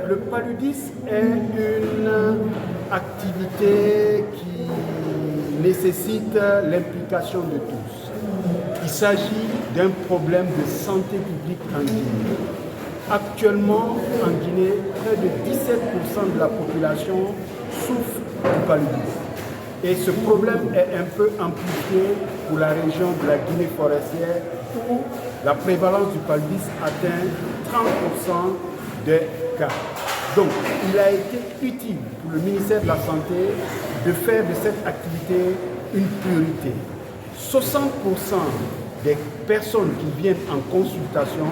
Le paludisme est une activité qui nécessite l'implication de tous. Il s'agit d'un problème de santé publique en Guinée. Actuellement, en Guinée, près de 17% de la population souffre du paludisme. Et ce problème est un peu amplifié pour la région de la Guinée forestière où la prévalence du paludisme atteint 30% des cas. Donc, il a été utile pour le ministère de la Santé de faire de cette activité une priorité. 60% des personnes qui viennent en consultation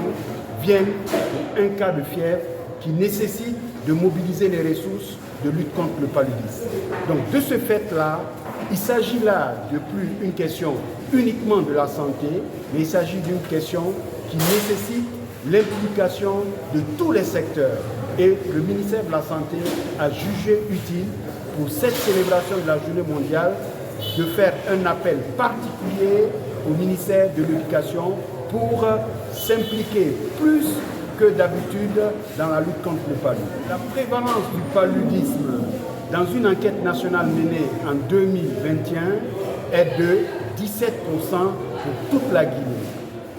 viennent pour un cas de fièvre qui nécessite de mobiliser les ressources de lutte contre le paludisme. Donc, de ce fait-là, il s'agit là de plus une question uniquement de la santé, mais il s'agit d'une question qui nécessite l'implication de tous les secteurs. Et le ministère de la Santé a jugé utile, pour cette célébration de la Journée mondiale, de faire un appel particulier au ministère de l'Éducation pour s'impliquer plus que d'habitude dans la lutte contre le paludisme. La prévalence du paludisme dans une enquête nationale menée en 2021 est de 17% pour toute la Guinée.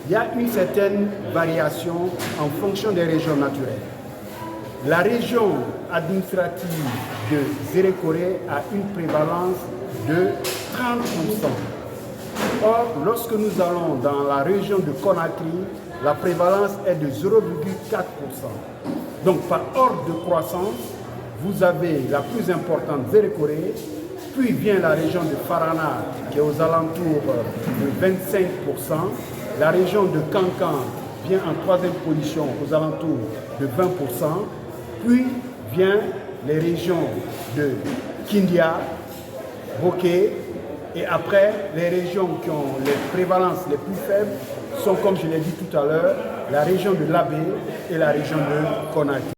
Il y a une certaine variation en fonction des régions naturelles. La région administrative de Zérékoré a une prévalence de 30%. Or, lorsque nous allons dans la région de Conakry, la prévalence est de 0,4%. Donc, par ordre de croissance, vous avez la plus importante, Zérékoré, puis vient la région de Farana, qui est aux alentours de 25%. La région de Kankan vient en troisième position, aux alentours de 20%. Puis vient les régions de Kindia, Boké, et après, les régions qui ont les prévalences les plus faibles sont, comme je l'ai dit tout à l'heure, la région de Labé et la région de Conakry.